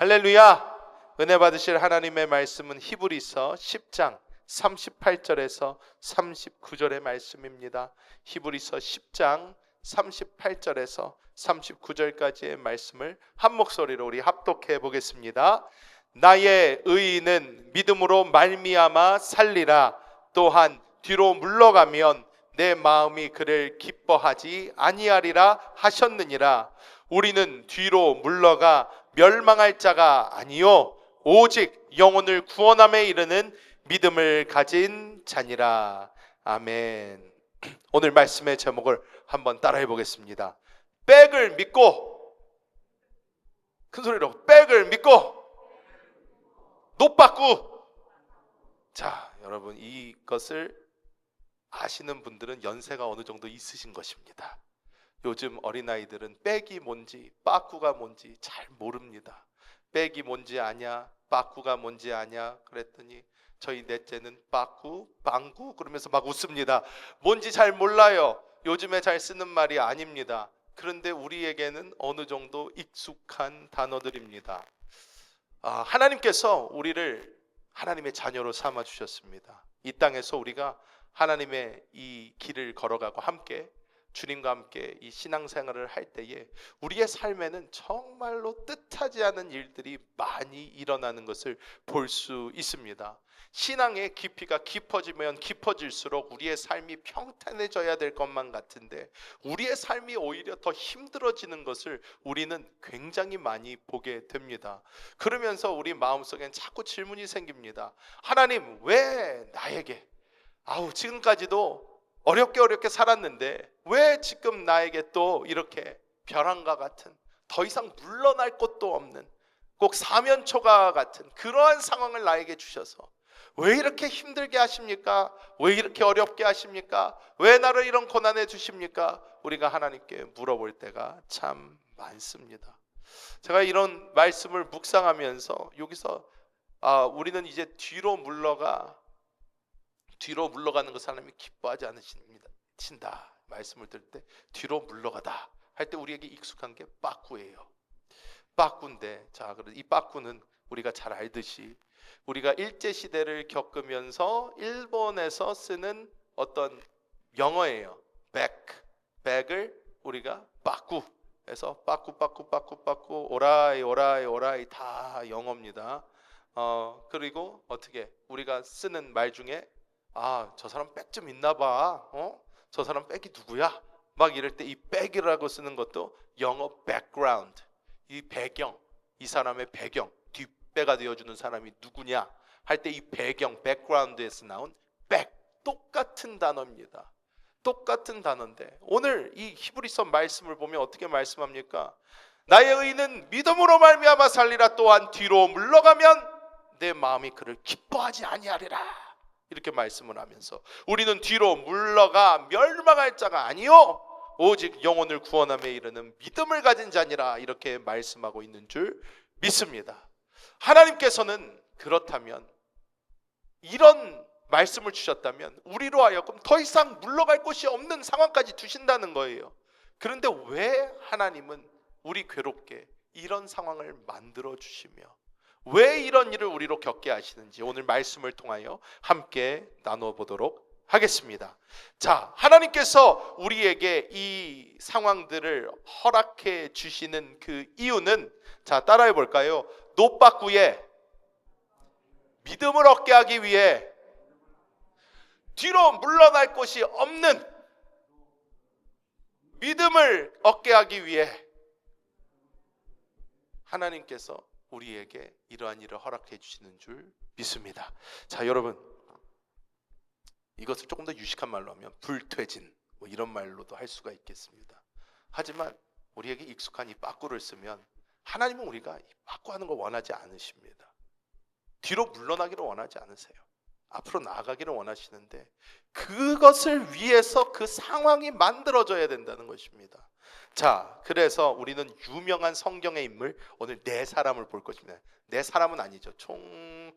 할렐루야! 은혜 받으실 하나님의 말씀은 히브리서 10장 38절에서 39절의 말씀입니다. 히브리서 10장 38절에서 39절까지의 말씀을 한 목소리로 우리 합독해 보겠습니다. 나의 의인은 믿음으로 말미암아 살리라. 또한 뒤로 물러가면 내 마음이 그를 기뻐하지 아니하리라 하셨느니라. 우리는 뒤로 물러가 멸망할 자가 아니요 오직 영혼을 구원함에 이르는 믿음을 가진 자니라. 아멘. 오늘 말씀의 제목을 한번 따라해 보겠습니다. 백을 믿고, 큰 소리로 백을 믿고 노빠꾸. 자, 여러분 이것을 아시는 분들은 연세가 어느 정도 있으신 것입니다. 요즘 어린아이들은 백이 뭔지 빠꾸가 뭔지 잘 모릅니다. 백이 뭔지 아냐, 빠꾸가 뭔지 아냐 그랬더니 저희 넷째는 빠꾸, 방구 그러면서 막 웃습니다. 뭔지 잘 몰라요. 요즘에 잘 쓰는 말이 아닙니다. 그런데 우리에게는 어느 정도 익숙한 단어들입니다. 하나님께서 우리를 하나님의 자녀로 삼아 주셨습니다. 이 땅에서 우리가 하나님의 이 길을 걸어가고 함께 주님과 함께 이 신앙생활을 할 때에 우리의 삶에는 정말로 뜻하지 않은 일들이 많이 일어나는 것을 볼 수 있습니다. 신앙의 깊이가 깊어지면 깊어질수록 우리의 삶이 평탄해져야 될 것만 같은데 우리의 삶이 오히려 더 힘들어지는 것을 우리는 굉장히 많이 보게 됩니다. 그러면서 우리 마음속엔 자꾸 질문이 생깁니다. 하나님, 왜 나에게 지금까지도 어렵게 살았는데 왜 지금 나에게 또 이렇게 벼랑과 같은 더 이상 물러날 곳도 없는 꼭 사면초가 같은 그러한 상황을 나에게 주셔서 왜 이렇게 힘들게 하십니까? 왜 이렇게 어렵게 하십니까? 왜 나를 이런 고난에 주십니까? 우리가 하나님께 물어볼 때가 참 많습니다. 제가 이런 말씀을 묵상하면서 여기서 우리는 이제 뒤로 물러가는 것을 하나님이 기뻐하지 않으신다 말씀을 들을 때 뒤로 물러가다 할 때 우리에게 익숙한 게 빠꾸예요. 빠꾸인데, 자, 이 빠꾸는 우리가 잘 알듯이 우리가 일제시대를 겪으면서 일본에서 쓰는 어떤 영어예요. 백을 우리가 빠꾸에서 빠꾸 오라이 다 영어입니다. 그리고 어떻게 우리가 쓰는 말 중에 저 사람 백 좀 있나 봐. 저 사람 백이 누구야? 막 이럴 때 이 백이라고 쓰는 것도 영어 background, 이 배경, 이 사람의 배경, 뒷배가 되어주는 사람이 누구냐 할 때 이 배경, background에서 나온 백, 똑같은 단어입니다. 똑같은 단어인데 오늘 이 히브리서 말씀을 보면 어떻게 말씀합니까? 나의 의인은 믿음으로 말미암아 살리라. 또한 뒤로 물러가면 내 마음이 그를 기뻐하지 아니하리라. 이렇게 말씀을 하면서 우리는 뒤로 물러가 멸망할 자가 아니요 오직 영혼을 구원함에 이르는 믿음을 가진 자니라. 이렇게 말씀하고 있는 줄 믿습니다. 하나님께서는 그렇다면 이런 말씀을 주셨다면 우리로 하여금 더 이상 물러갈 곳이 없는 상황까지 두신다는 거예요. 그런데 왜 하나님은 우리 괴롭게 이런 상황을 만들어 주시며 왜 이런 일을 우리로 겪게 하시는지 오늘 말씀을 통하여 함께 나눠보도록 하겠습니다. 자, 하나님께서 우리에게 이 상황들을 허락해 주시는 그 이유는, 자, 따라해 볼까요? 노빠꾸에 믿음을 얻게 하기 위해, 뒤로 물러날 곳이 없는 믿음을 얻게 하기 위해 하나님께서 우리에게 이러한 일을 허락해 주시는 줄 믿습니다. 자, 여러분, 이것을 조금 더 유식한 말로 하면 불퇴진 이런 말로도 할 수가 있겠습니다. 하지만 우리에게 익숙한 이 빠꾸를 쓰면 하나님은 우리가 이 빠꾸하는 걸 원하지 않으십니다. 뒤로 물러나기를 원하지 않으세요. 앞으로 나아가기를 원하시는데 그것을 위해서 그 상황이 만들어져야 된다는 것입니다. 자, 그래서 우리는 유명한 성경의 인물 오늘 4사람을 볼 것입니다. 4사람은 아니죠. 총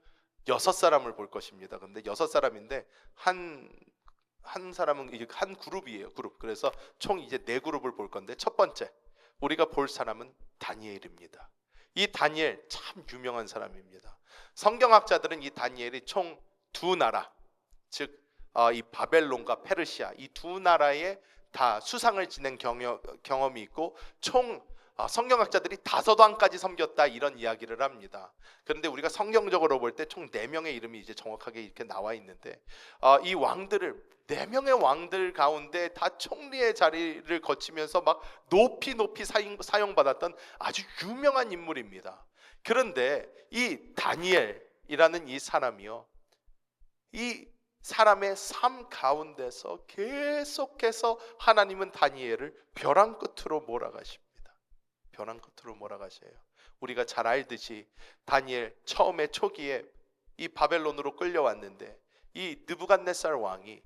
6사람을 볼 것입니다. 근데 6사람인데 한 사람은 이게 한 그룹이에요. 그룹. 그래서 총 이제 4그룹을 볼 건데 첫 번째 우리가 볼 사람은 다니엘입니다. 이 다니엘 참 유명한 사람입니다. 성경학자들은 이 다니엘이 총 두 나라, 즉 이 바벨론과 페르시아 이 두 나라에 다 수상을 지낸 경험이 있고 총 성경학자들이 5왕까지 섬겼다 이런 이야기를 합니다. 그런데 우리가 성경적으로 볼 때 총 4명의 이름이 이제 정확하게 이렇게 나와 있는데 이 왕들을 4명의 왕들 가운데 다 총리의 자리를 거치면서 막 높이 사용받았던 아주 유명한 인물입니다. 그런데 이 다니엘이라는 이 사람이요, 이 사람의 삶 가운데서 계속해서 하나님은 다니엘을 벼랑 끝으로 몰아가십니다. 벼랑 끝으로 몰아가셔요. 우리가 잘 알듯이 다니엘 처음에 초기에 이 바벨론으로 끌려왔는데 이 느부갓네살 왕이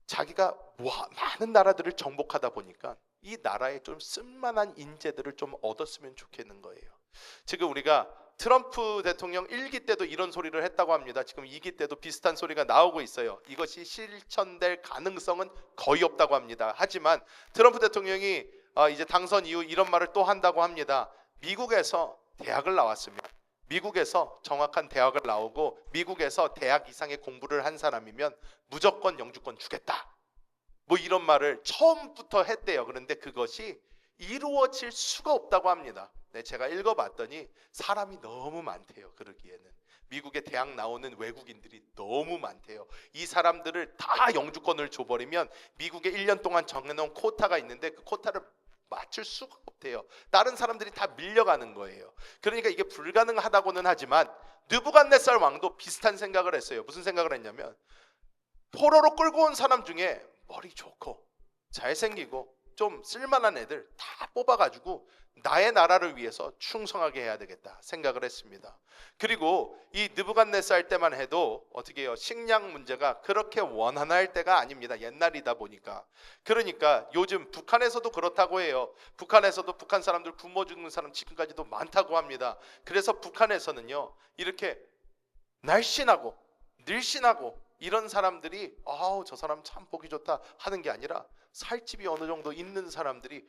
자기가 많은 나라들을 정복하다 보니까 이 나라에 좀 쓸만한 인재들을 좀 얻었으면 좋겠는 거예요. 지금 우리가 트럼프 대통령 1기 때도 이런 소리를 했다고 합니다. 지금 2기 때도 비슷한 소리가 나오고 있어요. 이것이 실천될 가능성은 거의 없다고 합니다. 하지만 트럼프 대통령이 이제 당선 이후 이런 말을 또 한다고 합니다. 미국에서 대학을 나왔으면, 미국에서 정확한 대학을 나오고 미국에서 대학 이상의 공부를 한 사람이면 무조건 영주권 주겠다, 뭐 이런 말을 처음부터 했대요. 그런데 그것이 이루어질 수가 없다고 합니다. 네, 제가 읽어봤더니 사람이 너무 많대요. 그러기에는 미국의 대학 나오는 외국인들이 너무 많대요. 이 사람들을 다 영주권을 줘버리면 미국에 1년 동안 정해놓은 쿼타가 있는데 그 쿼타를 맞출 수가 없대요. 다른 사람들이 다 밀려가는 거예요. 그러니까 이게 불가능하다고는 하지만 느부갓네살 왕도 비슷한 생각을 했어요. 무슨 생각을 했냐면 포로로 끌고 온 사람 중에 머리 좋고 잘생기고 좀 쓸만한 애들 다 뽑아가지고 나의 나라를 위해서 충성하게 해야 되겠다 생각을 했습니다. 그리고 이 느부갓네살 때만 해도 어떻게 해요? 식량 문제가 그렇게 원활할 때가 아닙니다. 옛날이다 보니까. 그러니까 요즘 북한에서도 그렇다고 해요. 북한에서도 북한 사람들 굶어 죽는 사람 지금까지도 많다고 합니다. 그래서 북한에서는요, 이렇게 날씬하고 늘씬하고 이런 사람들이 저 사람 참 보기 좋다 하는 게 아니라 살집이 어느 정도 있는 사람들이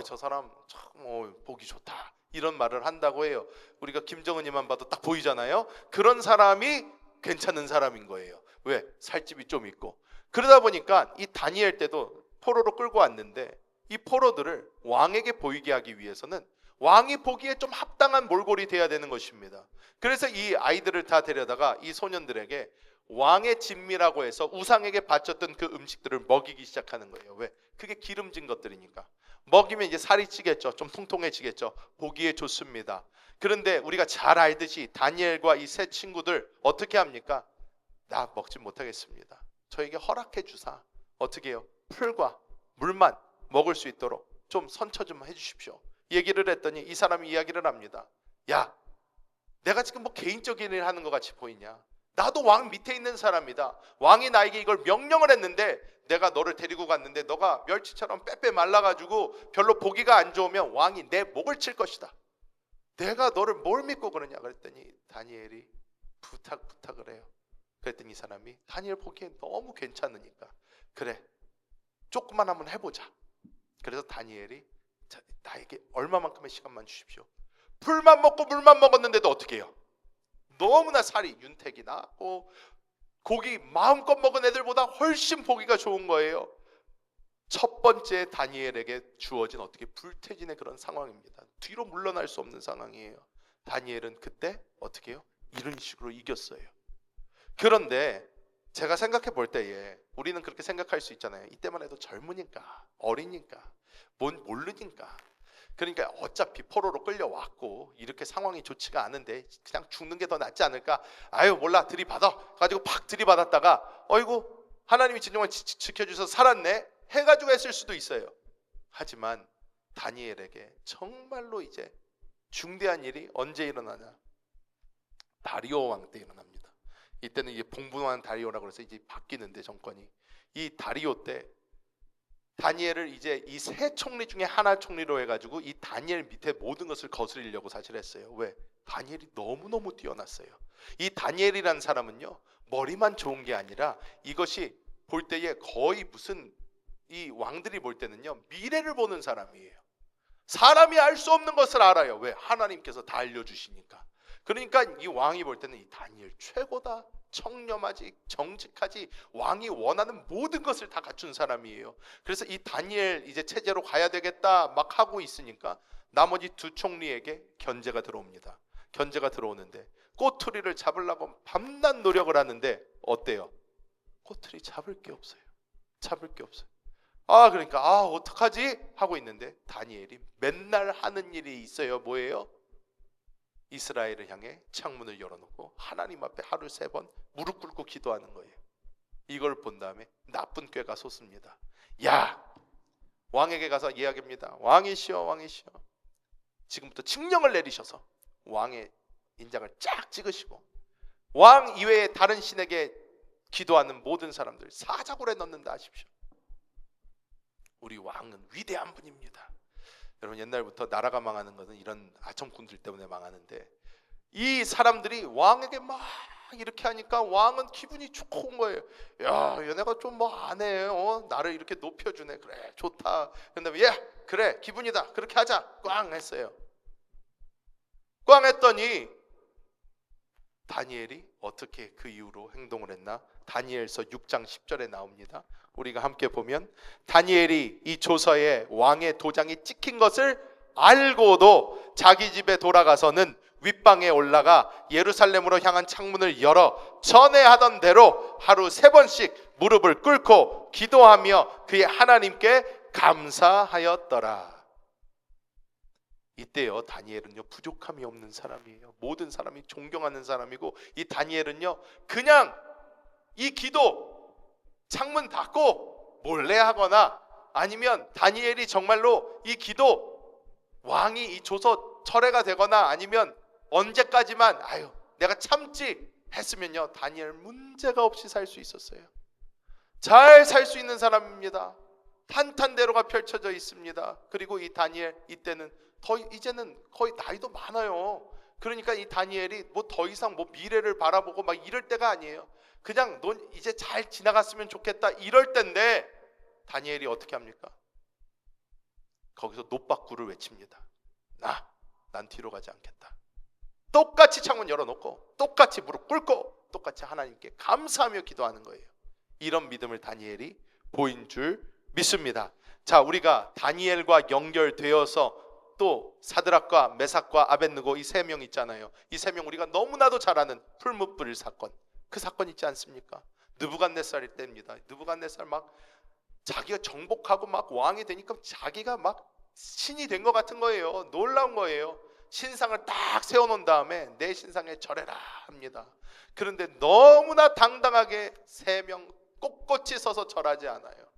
저 사람 참 보기 좋다 이런 말을 한다고 해요. 우리가 김정은이만 봐도 딱 보이잖아요. 그런 사람이 괜찮은 사람인 거예요. 왜? 살집이 좀 있고. 그러다 보니까 이 다니엘 때도 포로로 끌고 왔는데 이 포로들을 왕에게 보이게 하기 위해서는 왕이 보기에 좀 합당한 몰골이 돼야 되는 것입니다. 그래서 이 아이들을 다 데려다가 이 소년들에게 왕의 진미라고 해서 우상에게 바쳤던 그 음식들을 먹이기 시작하는 거예요. 왜? 그게 기름진 것들이니까. 먹이면 이제 살이 찌겠죠. 좀 통통해지겠죠. 보기에 좋습니다. 그런데 우리가 잘 알듯이 다니엘과 이 세 친구들 어떻게 합니까? 나 먹지 못하겠습니다. 저에게 허락해 주사 어떻게 해요? 풀과 물만 먹을 수 있도록 좀 선처 좀 해주십시오. 얘기를 했더니 이 사람이 이야기를 합니다. 야, 내가 지금 뭐 개인적인 일 하는 것 같이 보이냐? 나도 왕 밑에 있는 사람이다. 왕이 나에게 이걸 명령을 했는데 내가 너를 데리고 갔는데 너가 멸치처럼 빼빼 말라가지고 별로 보기가 안 좋으면 왕이 내 목을 칠 것이다. 내가 너를 뭘 믿고 그러냐? 그랬더니 다니엘이 부탁을 해요. 그랬더니 이 사람이 다니엘 보기엔 너무 괜찮으니까 그래, 조금만 한번 해보자. 그래서 다니엘이 나에게 얼마만큼의 시간만 주십시오. 풀만 먹고 물만 먹었는데도 어떻게 해요? 너무나 살이 윤택이 나고 고기 마음껏 먹은 애들보다 훨씬 보기가 좋은 거예요. 첫 번째 다니엘에게 주어진 어떻게 불태진의 그런 상황입니다. 뒤로 물러날 수 없는 상황이에요. 다니엘은 그때 어떻게 해요? 이런 식으로 이겼어요. 그런데 제가 생각해 볼 때에 우리는 그렇게 생각할 수 있잖아요. 이때만 해도 젊으니까, 어리니까, 뭔 모르니까. 그러니까 어차피 포로로 끌려왔고 이렇게 상황이 좋지가 않은데 그냥 죽는 게 더 낫지 않을까? 아유 몰라, 들이받아 가지고 팍 들이받았다가 어이구 하나님이 진정한 지켜주셔서 살았네 해가지고 했을 수도 있어요. 하지만 다니엘에게 정말로 이제 중대한 일이 언제 일어나냐? 다리오 왕 때 일어납니다. 이때는 이제 봉분왕 다리오라고 해서 이제 바뀌는데 정권이, 이 다리오 때 다니엘을 이제 이 세 총리 중에 하나 총리로 해가지고 이 다니엘 밑에 모든 것을 거스리려고 사실 했어요. 왜? 다니엘이 너무너무 뛰어났어요. 이 다니엘이라는 사람은요, 머리만 좋은 게 아니라 이것이 볼 때에 거의 무슨 이 왕들이 볼 때는요, 미래를 보는 사람이에요. 사람이 알 수 없는 것을 알아요. 왜? 하나님께서 다 알려주시니까. 그러니까 이 왕이 볼 때는 이 다니엘 최고다, 청렴하지, 정직하지, 왕이 원하는 모든 것을 다 갖춘 사람이에요. 그래서 이 다니엘 이제 체제로 가야 되겠다 막 하고 있으니까 나머지 두 총리에게 견제가 들어옵니다. 견제가 들어오는데 꼬투리를 잡으려고 밤낮 노력을 하는데 어때요? 꼬투리 잡을 게 없어요. 잡을 게 없어요. 그러니까 어떡하지? 하고 있는데 다니엘이 맨날 하는 일이 있어요. 뭐예요? 이스라엘을 향해 창문을 열어놓고 하나님 앞에 하루 3번 무릎 꿇고 기도하는 거예요. 이걸 본 다음에 나쁜 꾀가 솟습니다. 야, 왕에게 가서 이야기합니다. 왕이시여, 왕이시여, 지금부터 칙령을 내리셔서 왕의 인장을 쫙 찍으시고 왕 이외에 다른 신에게 기도하는 모든 사람들 사자굴에 넣는다 하십시오. 우리 왕은 위대한 분입니다. 여러분, 옛날부터 나라가 망하는 것은 이런 아첨꾼들 때문에 망하는데 이 사람들이 왕에게 막 이렇게 하니까 왕은 기분이 좋은 거예요. 야, 얘네가 좀 뭐 안 해. 나를 이렇게 높여주네. 그래, 좋다. 그런데 그래, 기분이다. 그렇게 하자. 꽝 했어요. 꽝 했더니 다니엘이 어떻게 그 이후로 행동을 했나? 다니엘서 6장 10절에 나옵니다. 우리가 함께 보면 다니엘이 이 조서에 왕의 도장이 찍힌 것을 알고도 자기 집에 돌아가서는 윗방에 올라가 예루살렘으로 향한 창문을 열어 전에 하던 대로 하루 3번씩 무릎을 꿇고 기도하며 그의 하나님께 감사하였더라. 이때요, 다니엘은요 부족함이 없는 사람이에요. 모든 사람이 존경하는 사람이고 이 다니엘은요 그냥 이 기도 창문 닫고 몰래 하거나 아니면 다니엘이 정말로 이 기도 왕이 이 조서 철회가 되거나 아니면 언제까지만 내가 참지 했으면요 다니엘 문제가 없이 살 수 있었어요. 잘 살 수 있는 사람입니다. 탄탄대로가 펼쳐져 있습니다. 그리고 이 다니엘 이때는 이제는 거의 나이도 많아요. 그러니까 이 다니엘이 뭐 더 이상 뭐 미래를 바라보고 막 이럴 때가 아니에요. 그냥 넌 이제 잘 지나갔으면 좋겠다 이럴 때인데 다니엘이 어떻게 합니까? 거기서 노박구를 외칩니다. 난 뒤로 가지 않겠다. 똑같이 창문 열어놓고 똑같이 무릎 꿇고 똑같이 하나님께 감사하며 기도하는 거예요. 이런 믿음을 다니엘이 보인 줄 믿습니다. 자, 우리가 다니엘과 연결되어서 또 사드락과 메삭과 아벳느고 이 3명 있잖아요. 이 3명 우리가 너무나도 잘 아는 풀무불 사건, 그 사건 있지 않습니까? 느부갓네살일 때입니다. 느부갓네살 막 자기가 정복하고 막 왕이 되니까 자기가 막 신이 된 것 같은 거예요. 놀라운 거예요. 신상을 딱 세워놓은 다음에 내 신상에 절해라 합니다. 그런데 너무나 당당하게 3명 꼿꼿이 서서 절하지 않아요.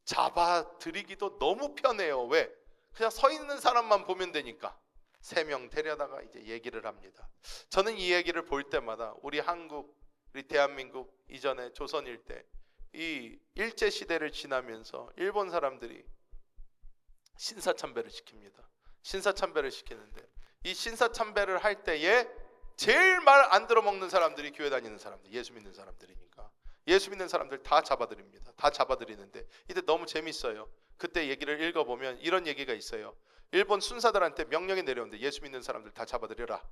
잡아들이기도 너무 편해요. 왜? 그냥 서 있는 사람만 보면 되니까 3명 데려다가 이제 얘기를 합니다. 저는 이 얘기를 볼 때마다 우리 한국, 우리 대한민국 이전에 조선일 때 이 일제시대를 지나면서 일본 사람들이 신사참배를 시킵니다. 신사참배를 시키는데 이 신사참배를 할 때에 제일 말 안 들어먹는 사람들이 교회 다니는 사람들, 예수 믿는 사람들이니까 예수 믿는 사람들 다 잡아들입니다. 다 잡아들이는데 이때 너무 재밌어요. 그때 얘기를 읽어보면 이런 얘기가 있어요. 일본 순사들한테 명령이 내려오는데 예수 믿는 사람들 다 잡아들여라.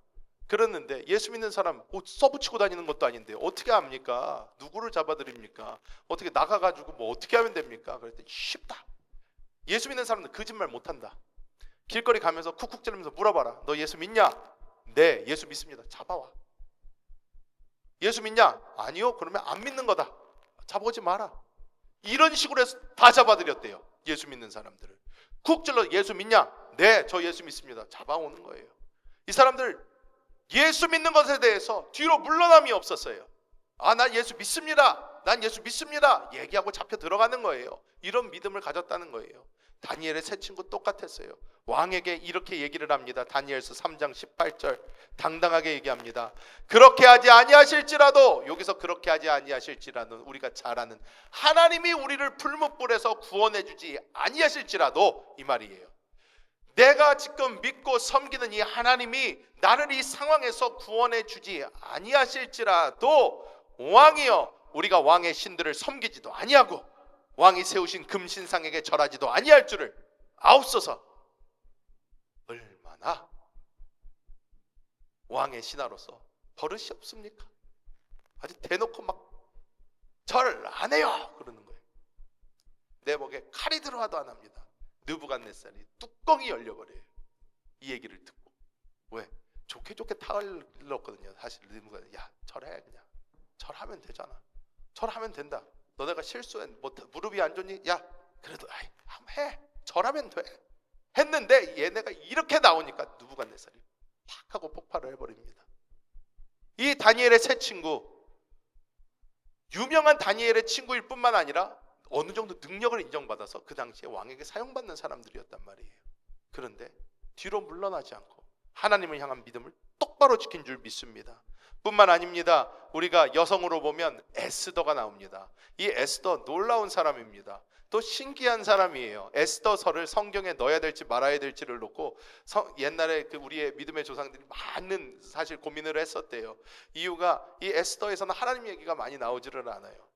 그러는데 예수 믿는 사람 옷 써붙이고 다니는 것도 아닌데 어떻게 합니까? 누구를 잡아들입니까? 어떻게 나가가지고 뭐 어떻게 하면 됩니까? 그랬더니 쉽다. 예수 믿는 사람들 거짓말 못한다. 길거리 가면서 쿡쿡 찌르면서 물어봐라. 너 예수 믿냐? 네, 예수 믿습니다. 잡아와. 예수 믿냐? 아니요. 그러면 안 믿는 거다. 잡아오지 마라. 이런 식으로 해서 다 잡아들였대요. 예수 믿는 사람들을. 쿡 찔러 예수 믿냐? 네, 저 예수 믿습니다. 잡아오는 거예요. 이 사람들 예수 믿는 것에 대해서 뒤로 물러남이 없었어요. 난 예수 믿습니다. 난 예수 믿습니다. 얘기하고 잡혀 들어가는 거예요. 이런 믿음을 가졌다는 거예요. 다니엘의 세 친구 똑같았어요. 왕에게 이렇게 얘기를 합니다. 다니엘서 3장 18절 당당하게 얘기합니다. 그렇게 하지 아니하실지라도, 여기서 그렇게 하지 아니하실지라는 우리가 잘 아는 하나님이 우리를 풀무불에서 구원해 주지 아니하실지라도 이 말이에요. 내가 지금 믿고 섬기는 이 하나님이 나를 이 상황에서 구원해 주지 아니하실지라도 왕이여, 우리가 왕의 신들을 섬기지도 아니하고 왕이 세우신 금신상에게 절하지도 아니할 줄을 아옵소서. 얼마나 왕의 신하로서 버릇이 없습니까? 아주 대놓고 막 절 안 해요 그러는 거예요. 내 목에 칼이 들어와도 안 합니다. 느부갓네살이 뚜껑이 열려버려요. 이 얘기를 듣고. 왜? 좋게 타을렀거든요. 사실 느부갓네살, 야 절해, 그냥 절하면 되잖아. 절하면 된다. 너네가 실수해, 뭐 무릎이 안 좋니? 야 그래도 한번 해. 절하면 돼. 했는데 얘네가 이렇게 나오니까 느부갓네살이 팍 하고 폭발을 해버립니다. 이 다니엘의 세 친구, 유명한 다니엘의 친구일 뿐만 아니라 어느 정도 능력을 인정받아서 그 당시에 왕에게 사용받는 사람들이었단 말이에요. 그런데 뒤로 물러나지 않고 하나님을 향한 믿음을 똑바로 지킨 줄 믿습니다. 뿐만 아닙니다. 우리가 여성으로 보면 에스더가 나옵니다. 이 에스더 놀라운 사람입니다. 또 신기한 사람이에요. 에스더서를 성경에 넣어야 될지 말아야 될지를 놓고 옛날에 그 우리의 믿음의 조상들이 많은 사실 고민을 했었대요. 이유가 이 에스더에서는 하나님 얘기가 많이 나오지를 않아요.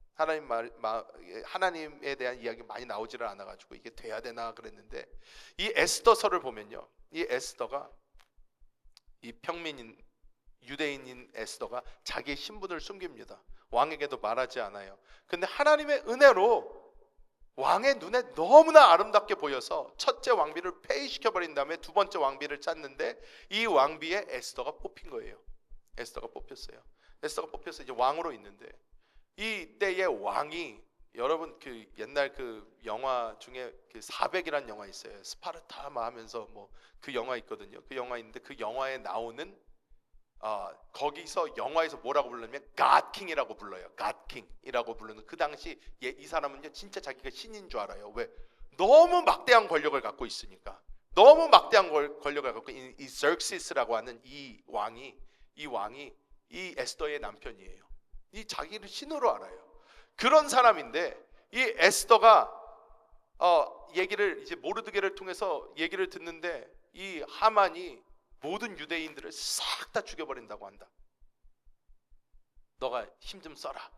하나님에 대한 이야기 많이 나오지를 않아가지고 이게 돼야 되나 그랬는데, 이 에스더서를 보면요, 이 에스더가 이 평민인 유대인인 에스더가 자기의 신분을 숨깁니다. 왕에게도 말하지 않아요. 근데 하나님의 은혜로 왕의 눈에 너무나 아름답게 보여서 첫째 왕비를 폐위시켜버린 다음에 두 번째 왕비를 찾는데 이 왕비에 에스더가 뽑힌 거예요. 에스더가 뽑혔어요. 에스더가 뽑혀서 이제 왕으로 있는데, 이때의 왕이, 여러분 그 옛날 그 영화 중에 그 400이라는 영화 있어요. 스파르타 하면서 뭐 그 영화 있거든요. 그 영화 있는데 그 영화에 나오는 거기서 영화에서 뭐라고 부르냐면 갓킹이라고 불러요. 갓킹이라고 부르는, 그 당시 이 사람은요 진짜 자기가 신인 줄 알아요. 왜? 너무 막대한 권력을 갖고 있으니까. 너무 막대한 권력을 갖고 있는 이 셀시스라고 하는 이 왕이 이 에스더의 남편이에요. 이 자기를 신으로 알아요. 그런 사람인데 이 에스더가 얘기를 이제 모르드게를 통해서 얘기를 듣는데, 이 하만이 모든 유대인들을 싹 다 죽여버린다고 한다. 너가 힘 좀 써라.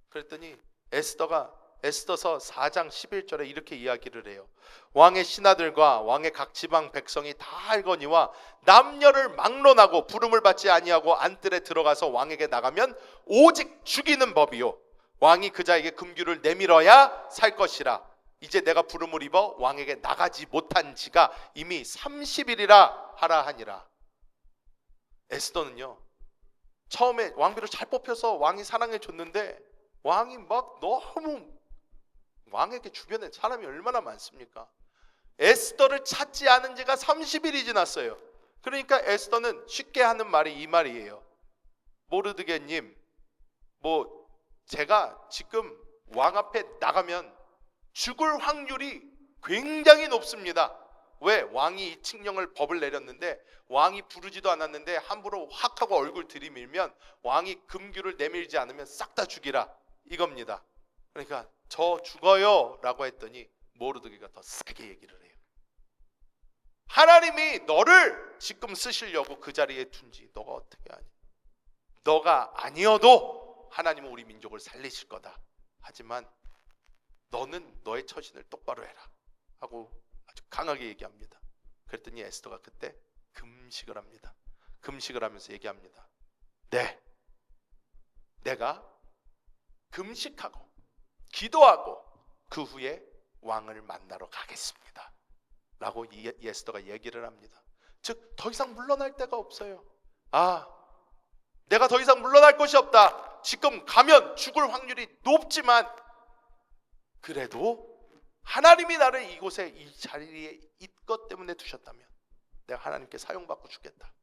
그랬더니 에스더가 에스더서 4장 11절에 이렇게 이야기를 해요. 왕의 신하들과 왕의 각 지방 백성이 다 알거니와 남녀를 막론하고 부름을 받지 아니하고 안뜰에 들어가서 왕에게 나가면 오직 죽이는 법이요, 왕이 그 자에게 금규를 내밀어야 살 것이라. 이제 내가 부름을 입어 왕에게 나가지 못한 지가 이미 30일이라 하라 하니라. 에스더는요 처음에 왕비를 잘 뽑혀서 왕이 사랑해 줬는데, 왕이 막 너무, 왕에게 주변에 사람이 얼마나 많습니까? 에스더를 찾지 않은 지가 30일이 지났어요. 그러니까 에스더는 쉽게 하는 말이 이 말이에요. 모르드게님, 뭐 제가 지금 왕 앞에 나가면 죽을 확률이 굉장히 높습니다. 왜? 왕이 이 칙령을, 법을 내렸는데 왕이 부르지도 않았는데 함부로 확 하고 얼굴 들이밀면 왕이 금규를 내밀지 않으면 싹 다 죽이라 이겁니다. 그러니까 저 죽어요 라고 했더니 모르드게가 더 세게 얘기를 해요. 하나님이 너를 지금 쓰시려고 그 자리에 둔지 너가 어떻게 아니? 너가 아니어도 하나님은 우리 민족을 살리실 거다. 하지만 너는 너의 처신을 똑바로 해라 하고 아주 강하게 얘기합니다. 그랬더니 에스더가 그때 금식을 합니다. 금식을 하면서 얘기합니다. 네, 내가 금식하고 기도하고 그 후에 왕을 만나러 가겠습니다 라고 에스더가 얘기를 합니다. 즉 더 이상 물러날 데가 없어요. 내가 더 이상 물러날 곳이 없다. 지금 가면 죽을 확률이 높지만 그래도 하나님이 나를 이곳에 이 자리에 있것 때문에 두셨다면 내가 하나님께 사용받고 죽겠다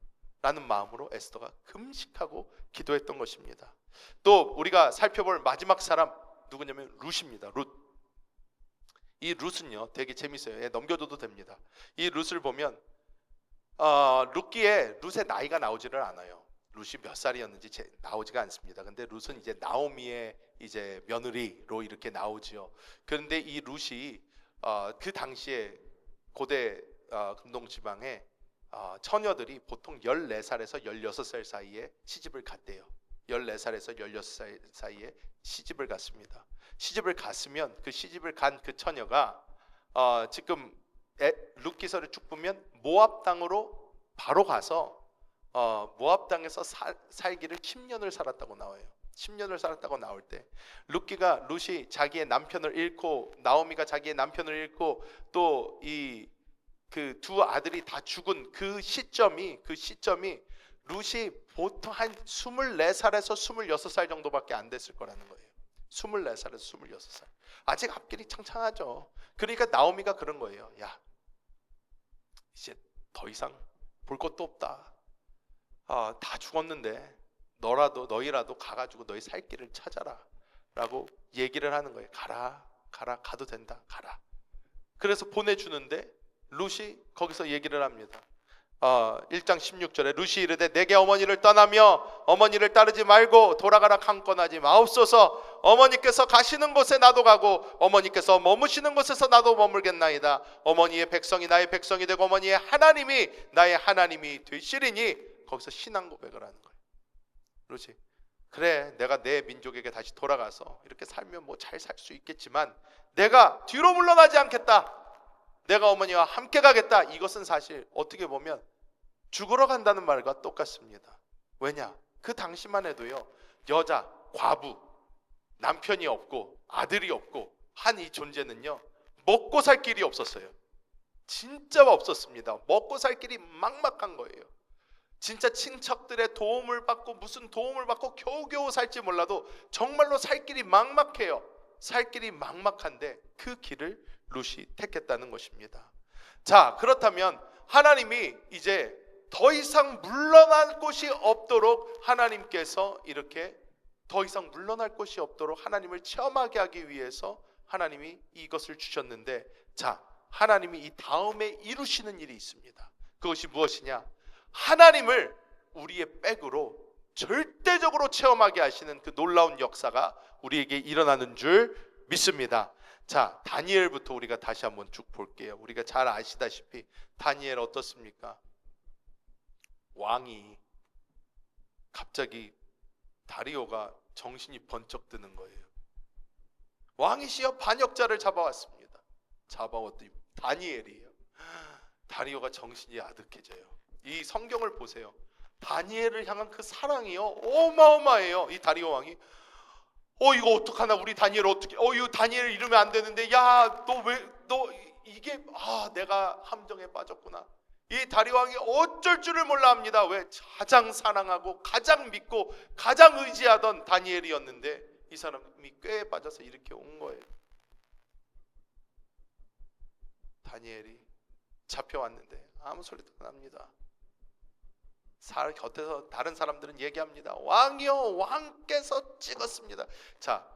라는 마음으로 에스더가 금식하고 기도했던 것입니다. 또 우리가 살펴볼 마지막 사람 누구냐면 룻입니다. 룻. 이 룻은요 되게 재밌어요. 넘겨둬도 됩니다. 이 룻을 보면 룻기에 룻의 나이가 나오지를 않아요. 룻이 몇 살이었는지 나오지가 않습니다. 근데 룻은 이제 나오미의 이제 며느리로 이렇게 나오지요. 그런데 이 룻이 그 당시에 고대 근동 지방에 처녀들이 보통 14살에서 16살 사이에 시집을 갔대요. 14살에서 16살 사이에 시집을 갔습니다. 시집을 갔으면 그 시집을 간 그 처녀가 지금 룻기서를 쭉 보면 모압 땅으로 바로 가서 모압 땅에서 살기를 10년을 살았다고 나와요. 10년을 살았다고 나올 때 룻이 자기의 남편을 잃고 나오미가 자기의 남편을 잃고 또 이 그 두 아들이 다 죽은 그 시점이 룻이 보통 한 24살에서 26살 정도밖에 안 됐을 거라는 거예요. 24살에서 26살. 아직 앞길이 창창하죠. 그러니까 나오미가 그런 거예요. 야, 이제 더 이상 볼 것도 없다. 다 죽었는데 너희라도 가가지고 너희 살 길을 찾아라 라고 얘기를 하는 거예요. 가도 된다. 가라. 그래서 보내주는데 룻이 거기서 얘기를 합니다. 1장 16절에 룻이 이르되 내게 어머니를 떠나며 어머니를 따르지 말고 돌아가라 강권하지 마옵소서. 어머니께서 가시는 곳에 나도 가고 어머니께서 머무시는 곳에서 나도 머물겠나이다. 어머니의 백성이 나의 백성이 되고 어머니의 하나님이 나의 하나님이 되시리니. 거기서 신앙 고백을 하는 거예요. 룻이 그래, 내가 내 민족에게 다시 돌아가서 이렇게 살면 뭐 잘 살 수 있겠지만 내가 뒤로 물러나지 않겠다. 내가 어머니와 함께 가겠다. 이것은 사실 어떻게 보면 죽으러 간다는 말과 똑같습니다. 왜냐? 그 당시만 해도요, 여자, 과부, 남편이 없고 아들이 없고 한 이 존재는요, 먹고 살 길이 없었어요. 진짜 없었습니다. 먹고 살 길이 막막한 거예요. 진짜 친척들의 도움을 받고 무슨 도움을 받고 겨우겨우 살지 몰라도 정말로 살 길이 막막해요. 살 길이 막막한데 그 길을 룻이 택했다는 것입니다. 자, 그렇다면 하나님이 이제 더 이상 물러날 곳이 없도록 하나님께서 이렇게 더 이상 물러날 곳이 없도록 하나님을 체험하게 하기 위해서 하나님이 이것을 주셨는데, 자, 하나님이 이 다음에 이루시는 일이 있습니다. 그것이 무엇이냐? 하나님을 우리의 백으로 절대적으로 체험하게 하시는 그 놀라운 역사가 우리에게 일어나는 줄 믿습니다. 자, 다니엘부터 우리가 다시 한번 쭉 볼게요. 우리가 잘 아시다시피 다니엘 어떻습니까? 왕이 갑자기 다리오가 정신이 번쩍 드는 거예요. 왕이시여 반역자를 잡아왔습니다. 잡아왔더니 다니엘이에요. 다리오가 정신이 아득해져요. 이 성경을 보세요. 다니엘을 향한 그 사랑이요, 어마어마해요. 이 다리오 왕이 이거 어떡하나, 우리 다니엘 어떻게, 이거 다니엘 이러면 안 되는데, 야, 너 이게, 내가 함정에 빠졌구나. 이 다리오 왕이 어쩔 줄을 몰라 합니다. 왜? 가장 사랑하고 가장 믿고 가장 의지하던 다니엘이었는데 이 사람이 꾀에 빠져서 이렇게 온 거예요. 다니엘이 잡혀왔는데 아무 소리도 안 합니다. 곁에서 다른 사람들은 얘기합니다. 왕이요, 왕께서 찍었습니다. 자,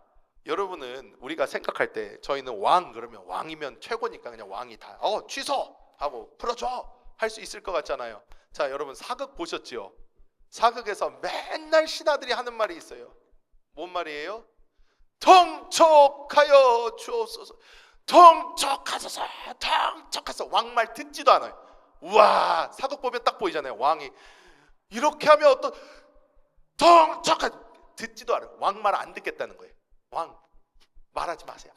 여러분은 우리가 생각할 때 저희는 왕 그러면 왕이면 최고니까 그냥 왕이 다 취소하고 풀어줘 할 수 있을 것 같잖아요. 자, 여러분 사극 보셨죠? 사극에서 맨날 신하들이 하는 말이 있어요. 뭔 말이에요? 통촉하여 주옵소서. 통촉하소서. 통촉하소서. 왕말 듣지도 않아요. 우와, 사극 보면 딱 보이잖아요. 왕이 이렇게 하면 어떤 듣지도 않아요. 왕 말 안 듣겠다는 거예요. 왕 말하지 마세요.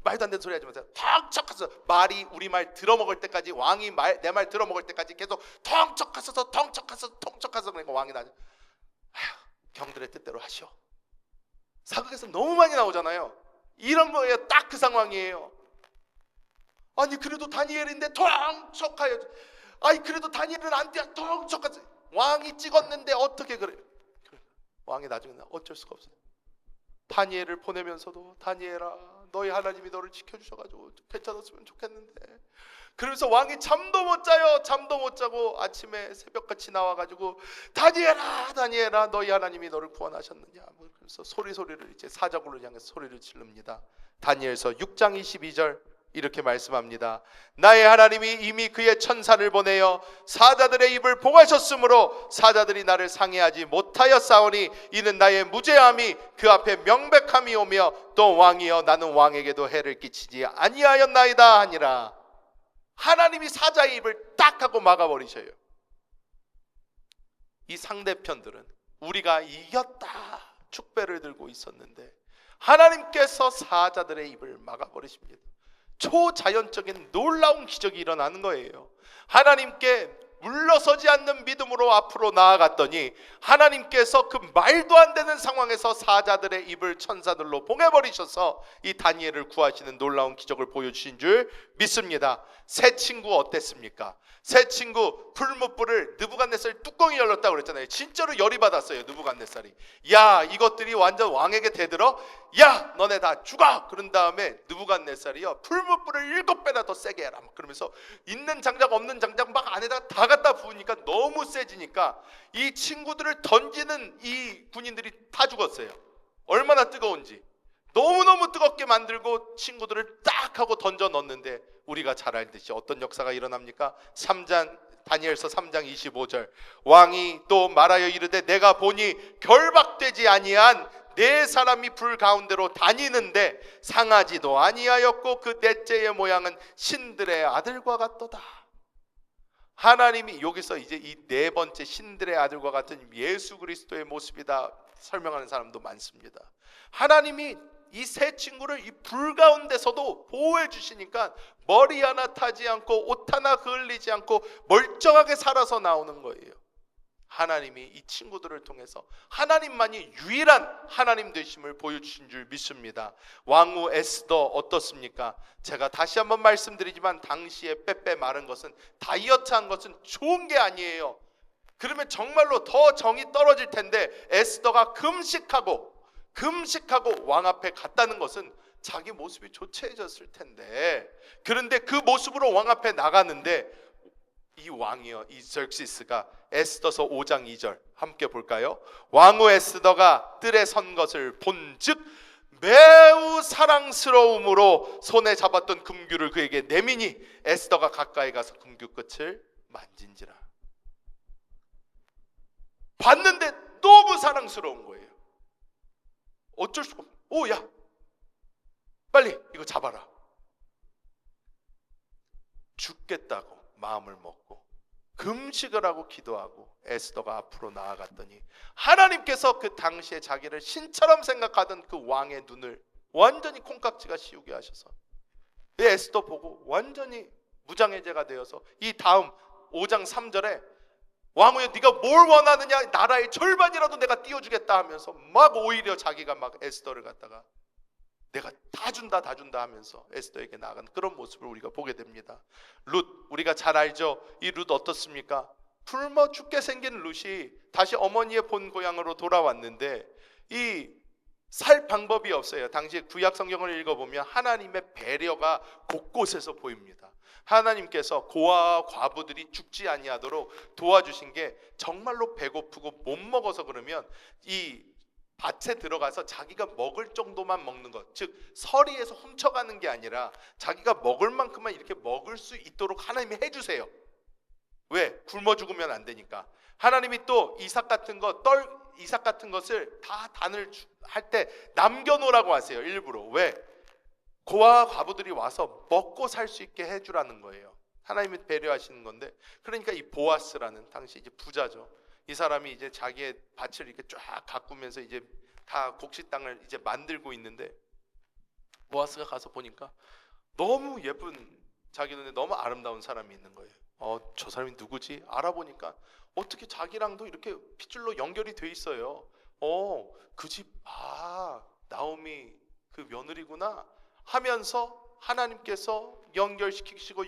말도 안 되는 소리 하지 마세요. 텅척하소서. 말이 우리 말 들어먹을 때까지, 왕이 내 말 들어먹을 때까지 계속 텅척하소서. 그러니까 왕이 나죠. 경들의 뜻대로 하시오. 사극에서 너무 많이 나오잖아요. 이런 거예요. 딱 그 상황이에요. 아니 그래도 다니엘인데 텅척하여. 그래도 다니엘은 안 돼. 텅척하소. 왕이 찍었는데 어떻게 그래? 왕이 나중에 어쩔 수가 없어요. 다니엘을 보내면서도 다니엘아, 너희 하나님이 너를 지켜주셔가지고 괜찮았으면 좋겠는데. 그러면서 왕이 잠도 못 자요. 잠도 못 자고 아침에 새벽같이 나와가지고 다니엘아 너희 하나님이 너를 구원하셨느냐. 그래서 소리를 이제 사자굴을 향해서 소리를 지릅니다. 다니엘서 6장 22절 이렇게 말씀합니다. 나의 하나님이 이미 그의 천사를 보내어 사자들의 입을 봉하셨으므로 사자들이 나를 상해하지 못하였사오니 이는 나의 무죄함이 그 앞에 명백함이 오며 또 왕이여 나는 왕에게도 해를 끼치지 아니하였나이다 하니라. 하나님이 사자의 입을 딱 하고 막아버리셔요. 이 상대편들은 우리가 이겼다 축배를 들고 있었는데 하나님께서 사자들의 입을 막아버리십니다. 초자연적인 놀라운 기적이 일어나는 거예요. 하나님께 물러서지 않는 믿음으로 앞으로 나아갔더니 하나님께서 그 말도 안 되는 상황에서 사자들의 입을 천사들로 봉해버리셔서 이 다니엘을 구하시는 놀라운 기적을 보여주신 줄 믿습니다. 새 친구 어땠습니까? 새 친구 풀무불을 느부갓네살이 뚜껑이 열렸다고 그랬잖아요. 진짜로 열이 받았어요. 느부갓네살이. 야, 이것들이 완전 왕에게 대들어. 야, 너네 다 죽어. 그런 다음에 느부갓네살이요, 풀무불을 7배나 더 세게 해라. 그러면서 있는 장작 없는 장작 막 안에다가 다 갖다 부으니까 너무 세지니까 이 친구들을 던지는 이 군인들이 다 죽었어요. 얼마나 뜨거운지. 너무너무 뜨겁게 만들고 친구들을 딱 하고 던져 넣었는데, 우리가 잘 알듯이 어떤 역사가 일어납니까? 다니엘서 3장 25절, 왕이 또 말하여 이르되 내가 보니 결박되지 아니한 네 사람이 불 가운데로 다니는데 상하지도 아니하였고 그 넷째의 모양은 신들의 아들과 같도다. 하나님이 여기서 이제 이 네 번째 신들의 아들과 같은 예수 그리스도의 모습이다 설명하는 사람도 많습니다. 하나님이 이 세 친구를 이 불 가운데서도 보호해 주시니까 머리 하나 타지 않고 옷 하나 흘리지 않고 멀쩡하게 살아서 나오는 거예요. 하나님이 이 친구들을 통해서 하나님만이 유일한 하나님 되심을 보여주신 줄 믿습니다. 왕후 에스더 어떻습니까? 제가 다시 한번 말씀드리지만 당시에 빼빼 마른 것은, 다이어트한 것은 좋은 게 아니에요. 그러면 정말로 더 정이 떨어질 텐데, 에스더가 금식하고 왕 앞에 갔다는 것은 자기 모습이 조체해졌을 텐데, 그런데 그 모습으로 왕 앞에 나가는데 이 왕이요, 이 잉시스가 에스더서 5장 2절 함께 볼까요? 왕후 에스더가 뜰에 선 것을 본즉 매우 사랑스러움으로 손에 잡았던 금규를 그에게 내미니 에스더가 가까이 가서 금규 끝을 만진지라. 봤는데 너무 사랑스러운 거예요. 어쩔 수가 없어. 오, 야, 빨리 이거 잡아라. 죽겠다고 마음을 먹고 금식을 하고 기도하고 에스더가 앞으로 나아갔더니 하나님께서 그 당시에 자기를 신처럼 생각하던 그 왕의 눈을 완전히 콩깍지가 씌우게 하셔서 에스더 보고 완전히 무장해제가 되어서 이 다음 5장 3절에 왕후여 네가 뭘 원하느냐, 나라의 절반이라도 내가 띄워주겠다 하면서 막 오히려 자기가 막 에스더를 갖다가 내가 다 준다 하면서 에스더에게 나아간 그런 모습을 우리가 보게 됩니다. 룻, 우리가 잘 알죠? 이 룻 어떻습니까? 굶어 죽게 생긴 룻이 다시 어머니의 본 고향으로 돌아왔는데 이 살 방법이 없어요. 당시 구약 성경을 읽어보면 하나님의 배려가 곳곳에서 보입니다. 하나님께서 고아와 과부들이 죽지 아니하도록 도와주신 게, 정말로 배고프고 못 먹어서 그러면 이 밭에 들어가서 자기가 먹을 정도만 먹는 것, 즉 서리에서 훔쳐가는 게 아니라 자기가 먹을 만큼만 이렇게 먹을 수 있도록 하나님이 해주세요. 왜? 굶어 죽으면 안 되니까. 하나님이 또 이삭 같은 것을 다 단을 할 때 남겨놓으라고 하세요. 일부러. 왜? 고아와 과부들이 와서 먹고 살 수 있게 해주라는 거예요. 하나님이 배려하시는 건데, 그러니까 이 보아스라는 당시 이제 부자죠. 이 사람이 이제 자기의 밭을 이렇게 쫙 가꾸면서 이제 다 곡식 땅을 이제 만들고 있는데, 보아스가 가서 보니까 너무 예쁜, 자기 눈에 너무 아름다운 사람이 있는 거예요. 저 사람이 누구지? 알아보니까 어떻게 자기랑도 이렇게 핏줄로 연결이 돼 있어요. 그 집, 나오미 그 며느리구나 하면서 하나님께서 연결시키시고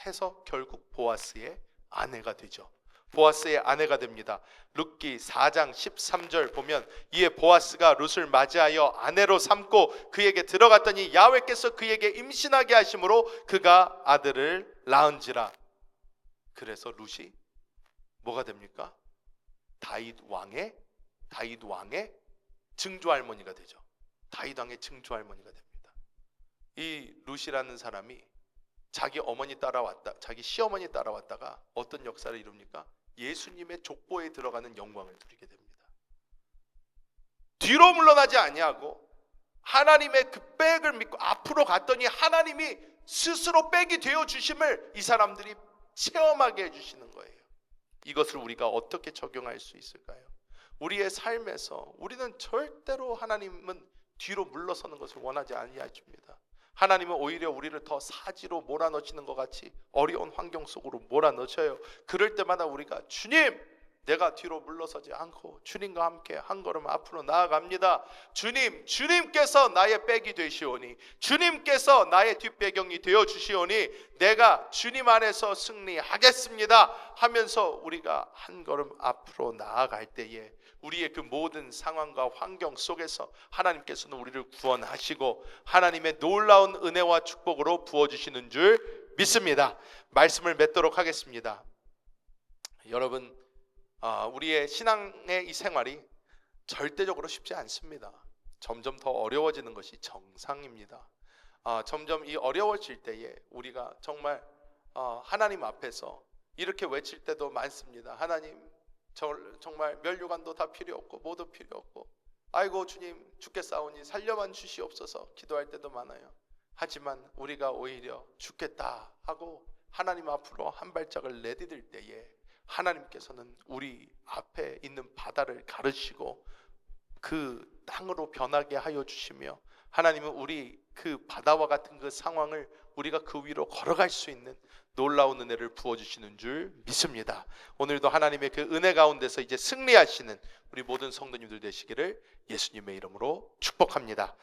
해서 결국 보아스의 아내가 되죠. 보아스의 아내가 됩니다. 룻기 4장 13절 보면, 이에 보아스가 룻을 맞이하여 아내로 삼고 그에게 들어갔더니 야훼께서 그에게 임신하게 하심으로 그가 아들을 낳은지라. 그래서 룻이 뭐가 됩니까? 다윗 왕의 증조할머니가 되죠. 다윗 왕의 증조할머니가 됩니다. 이 룻이라는 사람이 자기 시어머니 따라왔다가 어떤 역사를 이룹니까? 예수님의 족보에 들어가는 영광을 누리게 됩니다. 뒤로 물러나지 아니하고 하나님의 그 백을 믿고 앞으로 갔더니 하나님이 스스로 백이 되어 주심을 이 사람들이 체험하게 해주시는 거예요. 이것을 우리가 어떻게 적용할 수 있을까요? 우리의 삶에서 우리는 절대로 하나님은 뒤로 물러서는 것을 원하지 아니하십니다. 하나님은 오히려 우리를 더 사지로 몰아넣으시는 것 같이 어려운 환경 속으로 몰아넣으셔요. 그럴 때마다 우리가 주님, 내가 뒤로 물러서지 않고 주님과 함께 한 걸음 앞으로 나아갑니다. 주님, 주님께서 나의 백이 되시오니, 주님께서 나의 뒷배경이 되어 주시오니 내가 주님 안에서 승리하겠습니다 하면서 우리가 한 걸음 앞으로 나아갈 때에 우리의 그 모든 상황과 환경 속에서 하나님께서는 우리를 구원하시고 하나님의 놀라운 은혜와 축복으로 부어주시는 줄 믿습니다. 말씀을 맺도록 하겠습니다. 여러분, 우리의 신앙의 이 생활이 절대적으로 쉽지 않습니다. 점점 더 어려워지는 것이 정상입니다. 점점 이 어려워질 때에 우리가 정말 하나님 앞에서 이렇게 외칠 때도 많습니다. 하나님, 정말 면류관도 다 필요 없고 모두 필요 없고 아이고 주님 죽겠사오니 살려만 주시옵소서 기도할 때도 많아요. 하지만 우리가 오히려 죽겠다 하고 하나님 앞으로 한 발짝을 내디딜 때에 하나님께서는 우리 앞에 있는 바다를 가르시고 그 땅으로 변하게 하여 주시며 하나님은 우리 그 바다와 같은 그 상황을 우리가 그 위로 걸어갈 수 있는 놀라운 은혜를 부어주시는 줄 믿습니다. 오늘도 하나님의 그 은혜 가운데서 이제 승리하시는 우리 모든 성도님들 되시기를 예수님의 이름으로 축복합니다.